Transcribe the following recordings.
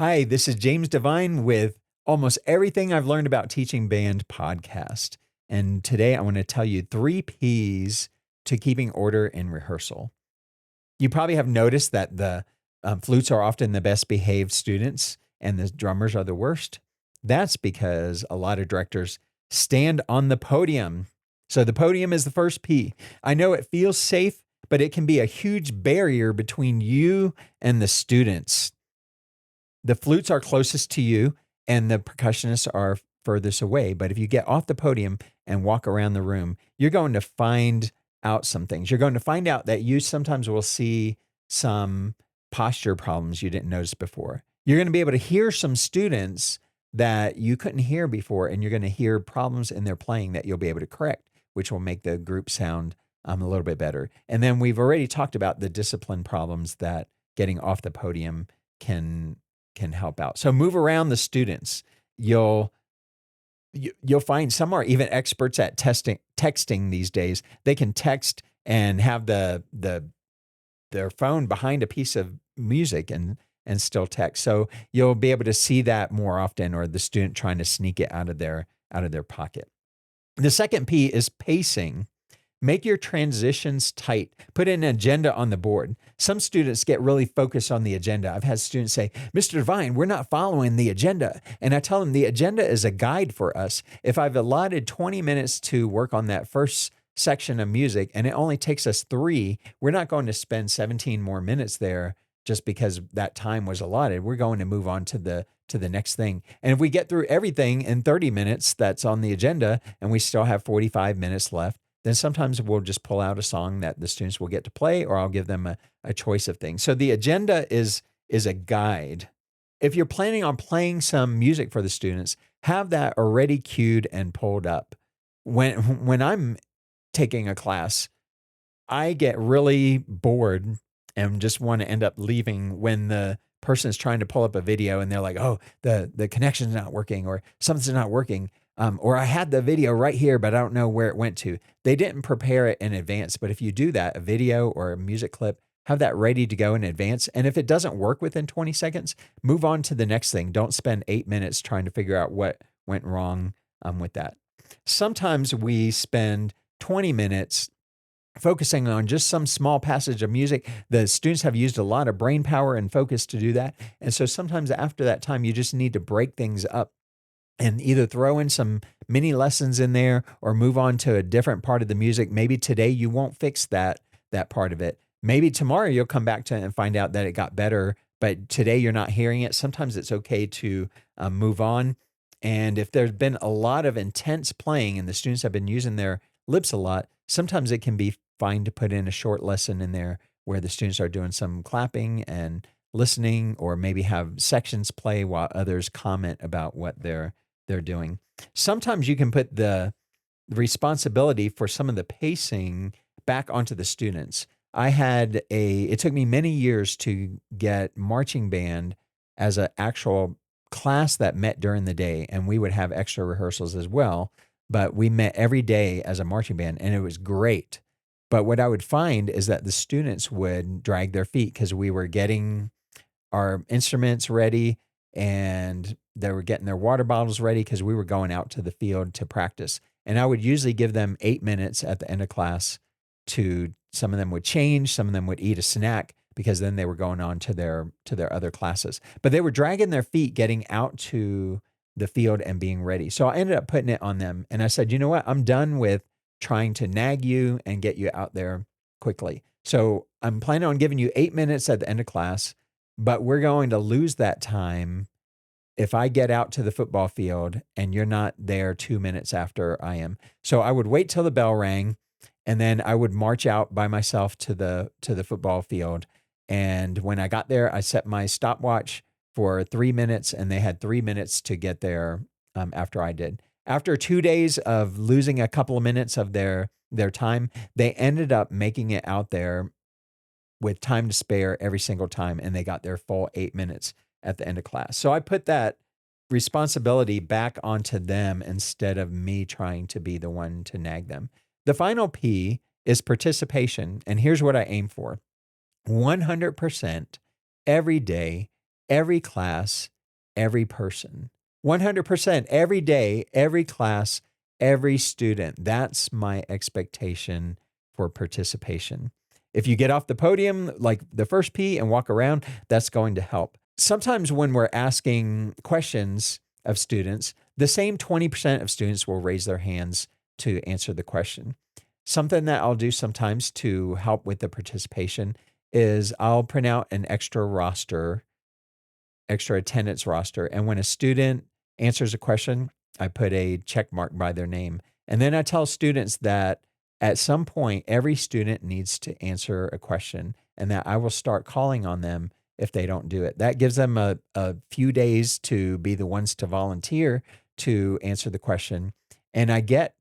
Hi, this is James Devine with Almost Everything I've Learned About Teaching Band podcast. And today I want to tell you 3 P's to keeping order in rehearsal. You probably have noticed that the flutes are often the best behaved students and the drummers are the worst. That's because a lot of directors stand on the podium. So the podium is the first P. I know it feels safe, but it can be a huge barrier between you and the students. The flutes are closest to you and the percussionists are furthest away. But if you get off the podium and walk around the room, you're going to find out some things. You're going to find out that you sometimes will see some posture problems you didn't notice before. You're going to be able to hear some students that you couldn't hear before, and you're going to hear problems in their playing that you'll be able to correct, which will make the group sound a little bit better. And then we've already talked about the discipline problems that getting off the podium can help out. So move around the students. You'll find some are even experts at texting these days. They can text and have their phone behind a piece of music and still text. So you'll be able to see that more often, or the student trying to sneak it out of their pocket. The second P is pacing. Make your transitions tight. Put an agenda on the board. Some students get really focused on the agenda. I've had students say, Mr. Devine, we're not following the agenda. And I tell them the agenda is a guide for us. If I've allotted 20 minutes to work on that first section of music and it only takes us 3, we're not going to spend 17 more minutes there just because that time was allotted. We're going to move on to the next thing. And if we get through everything in 30 minutes that's on the agenda and we still have 45 minutes left, then sometimes we'll just pull out a song that the students will get to play, or I'll give them a choice of things. So the agenda is a guide. If you're planning on playing some music for the students, have that already cued and pulled up. When I'm taking a class, I get really bored and just want to end up leaving when the person is trying to pull up a video and they're like, oh, the connection's not working, or something's not working. Or I had the video right here, but I don't know where it went to. They didn't prepare it in advance. But if you do that, a video or a music clip, have that ready to go in advance. And if it doesn't work within 20 seconds, move on to the next thing. Don't spend 8 minutes trying to figure out what went wrong with that. Sometimes we spend 20 minutes focusing on just some small passage of music. The students have used a lot of brain power and focus to do that. And so sometimes after that time, you just need to break things up and either throw in some mini lessons in there or move on to a different part of the music. Maybe today you won't fix that part of it. Maybe tomorrow you'll come back to it and find out that it got better, but today you're not hearing it. Sometimes it's okay to move on. And if there's been a lot of intense playing and the students have been using their lips a lot, sometimes it can be fine to put in a short lesson in there where the students are doing some clapping and listening, or maybe have sections play while others comment about what they're doing. Sometimes you can put the responsibility for some of the pacing back onto the students. It took me many years to get marching band as an actual class that met during the day, and we would have extra rehearsals as well, but we met every day as a marching band, and it was great. But what I would find is that the students would drag their feet because we were getting our instruments ready and they were getting their water bottles ready because we were going out to the field to practice. And I would usually give them 8 minutes at the end of class some of them would change, some of them would eat a snack, because then they were going on to their other classes. But they were dragging their feet getting out to the field and being ready. So I ended up putting it on them. And I said, you know what? I'm done with trying to nag you and get you out there quickly. So I'm planning on giving you 8 minutes at the end of class, but we're going to lose that time if I get out to the football field and you're not there 2 minutes after I am. So I would wait till the bell rang, and then I would march out by myself to the football field. And when I got there, I set my stopwatch for 3 minutes, and they had 3 minutes to get there after I did. After 2 days of losing a couple of minutes of their time, they ended up making it out there with time to spare every single time, and they got their full 8 minutes at the end of class. So I put that responsibility back onto them instead of me trying to be the one to nag them. The final P is participation, and here's what I aim for: 100% every day, every class, every person. 100% every day, every class, every student. That's my expectation for participation. If you get off the podium, like the first P, and walk around, that's going to help. Sometimes when we're asking questions of students, the same 20% of students will raise their hands to answer the question. Something that I'll do sometimes to help with the participation is I'll print out an extra attendance roster. And when a student answers a question, I put a check mark by their name. And then I tell students that at some point, every student needs to answer a question and that I will start calling on them if they don't do it. That gives them a few days to be the ones to volunteer to answer the question. And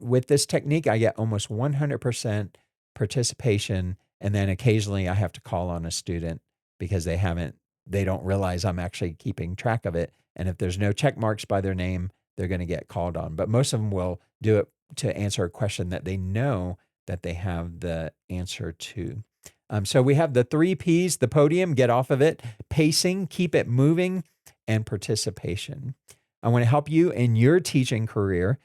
with this technique, I get almost 100% participation. And then occasionally I have to call on a student because they don't realize I'm actually keeping track of it. And if there's no check marks by their name, they're going to get called on. But most of them will do it to answer a question that they know that they have the answer to. So we have the 3 Ps: the podium, get off of it; pacing, keep it moving; and participation. I want to help you in your teaching career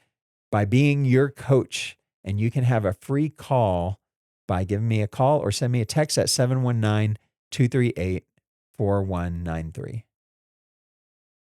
by being your coach. And you can have a free call by giving me a call or send me a text at 719-238-4193.